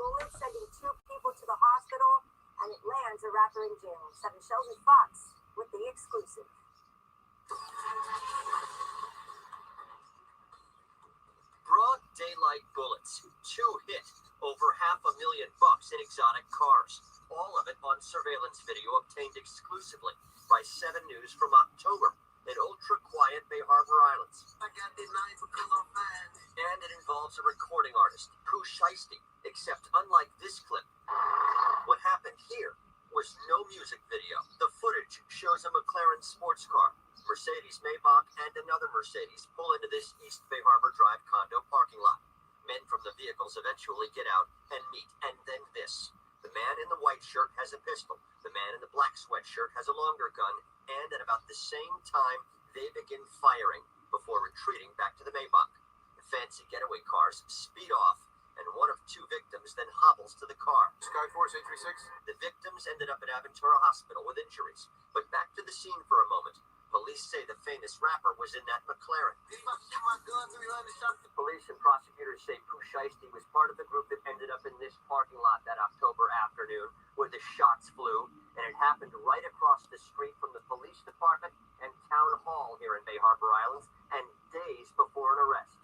bullet, sending 2 people to the hospital, and it lands a rapper in jail. 7 Sheldon Fox with the exclusive. Broad daylight bullets, 2 hit, over $500,000 in exotic cars. All of it on surveillance video obtained exclusively by 7 News from October in ultra-quiet Bay Harbor Islands. I got this knife because I'm fine. And it involves a recording artist, Pooh Shiesty, except unlike this clip, what happened here was no music video. The footage shows a McLaren sports car, Mercedes Maybach, and another Mercedes pull into this East Bay Harbor Drive condo parking lot. Men from the vehicles eventually get out and meet, and then this. The man in the white shirt has a pistol. The man in the black sweatshirt has a longer gun, and at about the same time, they begin firing before retreating back to the Maybach. The fancy getaway cars speed off, and one of 2 victims then hobbles to the car. Skyforce 836. The victims ended up at Aventura Hospital with injuries. But back to the scene for a moment. Police say the famous rapper was in that McLaren. Police and prosecutors say Pooh Shiesty was part of the group that ended up in this parking lot that October afternoon where the shots flew, and it happened right across the street from the police department and town hall here in Bay Harbor Islands, and days before an arrest.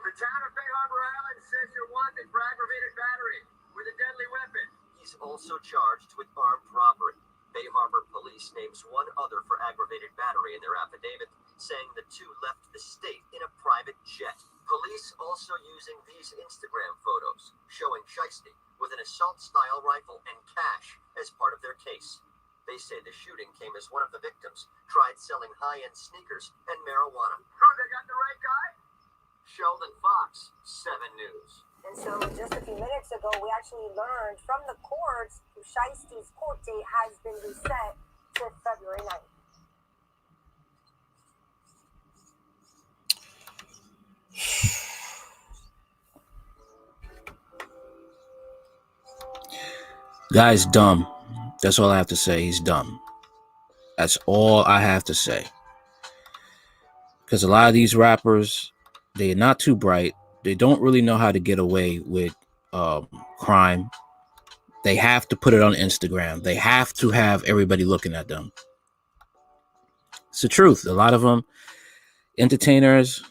The town of Bay Harbor Islands says you're wanted for aggravated battery with a deadly weapon. He's also charged with armed robbery. Bay Harbor Police names 1 other for aggravated battery in their affidavit, saying the 2 left the state in a private jet. Police also using these Instagram photos, showing Shiesty with an assault-style rifle and cash as part of their case. They say the shooting came as one of the victims tried selling high-end sneakers and marijuana. Oh, they got the right guy? Sheldon Fox, 7 News. And so just a few minutes ago, we actually learned from the courts, Shiesty's court date has been reset to February 9th. Guy's dumb. That's all I have to say. He's dumb. That's all I have to say. Because a lot of these rappers, they're not too bright. They don't really know how to get away with crime. They have to put it on Instagram. They have to have everybody looking at them. It's the truth. A lot of them, entertainers,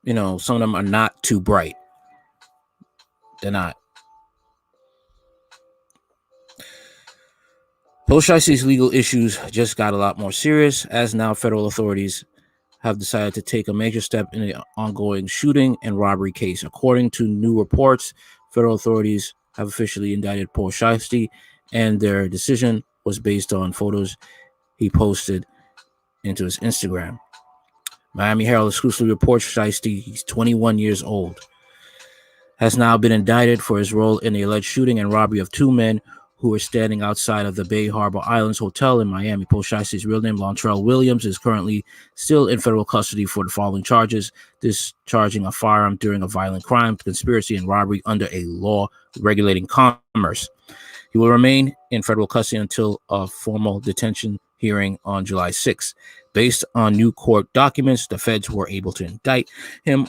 some of them are not too bright. They're not. Pooh Shiesty's legal issues just got a lot more serious, as now federal authorities have decided to take a major step in the ongoing shooting and robbery case. According to new reports, federal authorities have officially indicted Pooh Shiesty, and their decision was based on photos he posted into his Instagram. Miami Herald exclusively reports Shiesty, he's 21 years old, has now been indicted for his role in the alleged shooting and robbery of 2 men who were standing outside of the Bay Harbor Islands Hotel in Miami. Pooh Shiesty's real name, Lontrell Williams, is currently still in federal custody for the following charges: discharging a firearm during a violent crime, conspiracy, and robbery under a law regulating commerce. He will remain in federal custody until a formal detention hearing on July 6th. Based on new court documents, the feds were able to indict him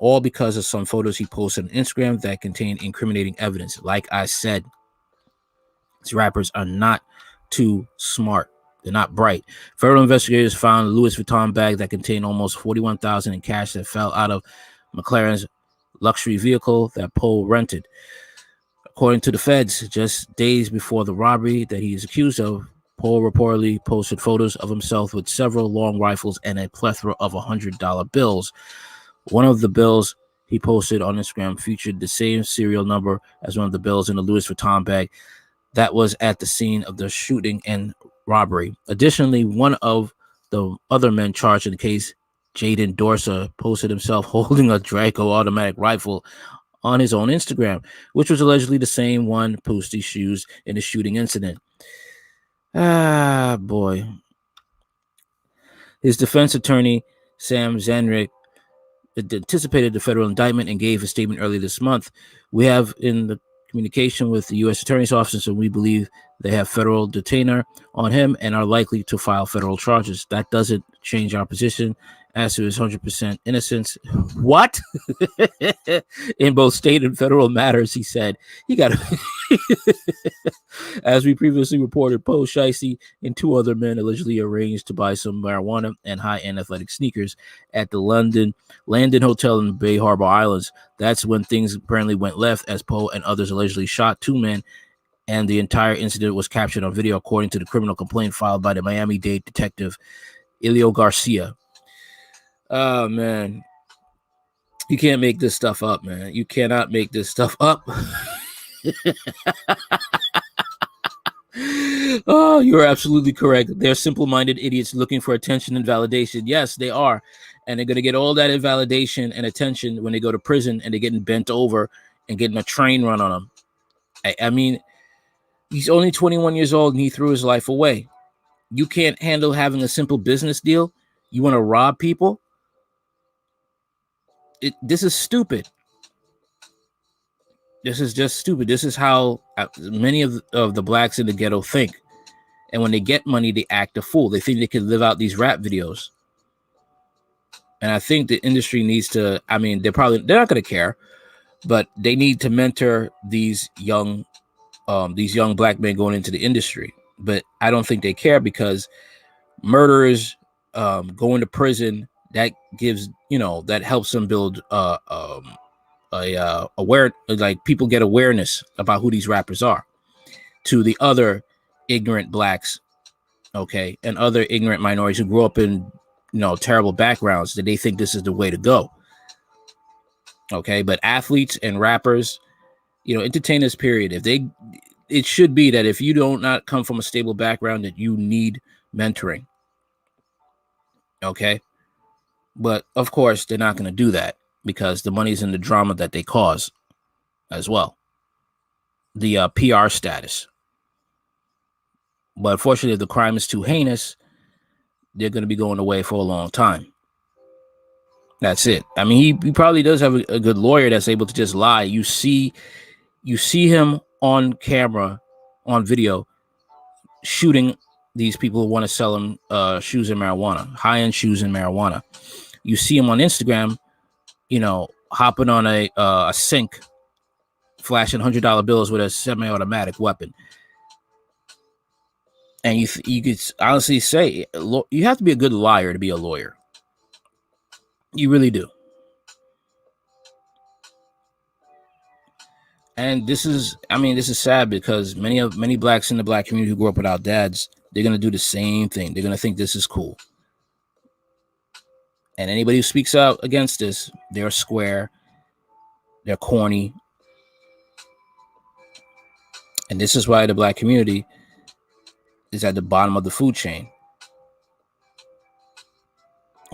all because of some photos he posted on Instagram that contained incriminating evidence. Like I said, these rappers are not too smart. They're not bright. Federal investigators found a Louis Vuitton bag that contained almost $41,000 in cash that fell out of McLaren's luxury vehicle that Pooh rented. According to the feds, just days before the robbery that he is accused of, Pooh reportedly posted photos of himself with several long rifles and a plethora of $100 bills. One of the bills he posted on Instagram featured the same serial number as one of the bills in the Louis Vuitton bag that was at the scene of the shooting and robbery. Additionally, one of the other men charged in the case, Jaden Dorsa, posted himself holding a Draco automatic rifle on his own Instagram, which was allegedly the same one Shiesty used in the shooting incident. Ah, boy. His defense attorney, Sam Zanrick, anticipated the federal indictment and gave a statement earlier this month. We have in the communication with the U.S. Attorney's Office, and we believe they have federal detainer on him and are likely to file federal charges. That doesn't change our position. as to his 100% innocence. What? In both state and federal matters, he said. He got As we previously reported, Pooh Shiesty and 2 other men allegedly arranged to buy some marijuana and high-end athletic sneakers at the Landon Hotel in Bay Harbor Islands. That's when things apparently went left, as Pooh and others allegedly shot 2 men, and the entire incident was captured on video, according to the criminal complaint filed by the Miami-Dade detective Elio Garcia. Oh, man. You can't make this stuff up, man. You cannot make this stuff up. Oh, you're absolutely correct. They're simple-minded idiots looking for attention and validation. Yes, they are. And they're going to get all that validation and attention when they go to prison and they're getting bent over and getting a train run on them. I mean, he's only 21 years old and he threw his life away. You can't handle having a simple business deal. You want to rob people? This is stupid. This is just stupid. This is how many of the blacks in the ghetto think. And when they get money, they act a fool. They think they can live out these rap videos. And I think the industry needs to, I mean, they're not going to care, but they need to mentor these young black men going into the industry. But I don't think they care, because murderers going to prison, that gives, that helps them build like people get awareness about who these rappers are to the other ignorant blacks, okay, and other ignorant minorities who grew up in terrible backgrounds, that they think this is the way to go. Okay, but athletes and rappers, entertainers, period, it should be that if you don't not come from a stable background, that you need mentoring. Okay, but of course they're not going to do that, because the money's in the drama that they cause as well, the PR status. But unfortunately, if the crime is too heinous, they're going to be going away for a long time. That's it. I mean, he probably does have a good lawyer that's able to just lie. You see him on camera, on video, shooting these people who want to sell him shoes and marijuana, high-end shoes and marijuana. You see him on Instagram, hopping on a sink, flashing $100 bills with a semi-automatic weapon. And you could honestly say you have to be a good liar to be a lawyer. You really do. And this is sad, because many blacks in the black community who grew up without dads, they're going to do the same thing. They're going to think this is cool. And anybody who speaks out against this, they're square, they're corny. And this is why the black community is at the bottom of the food chain.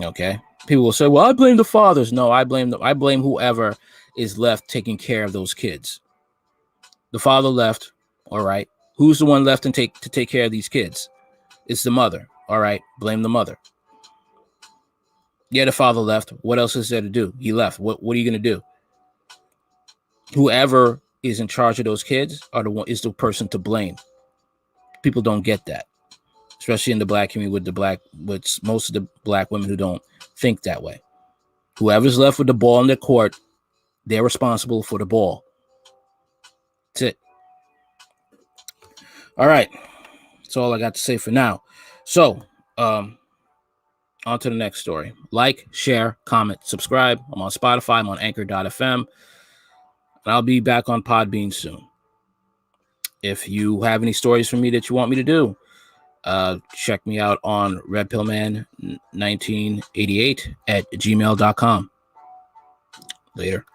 Okay? People will say, well, I blame the fathers. No, I blame whoever is left taking care of those kids. The father left, all right. Who's the one left to take care of these kids? It's the mother, all right. Blame the mother. Yeah, the father left. What else is there to do? He left. What are you going to do? Whoever is in charge of those kids is the person to blame. People don't get that, especially in the black community with most of the black women who don't think that way. Whoever's left with the ball in their court, they're responsible for the ball. That's it. All right. That's all I got to say for now. So, on to the next story. Like, share, comment, subscribe. I'm on Spotify. I'm on Anchor.fm. And I'll be back on Podbean soon. If you have any stories for me that you want me to do, check me out on redpillman1988 at gmail.com. Later.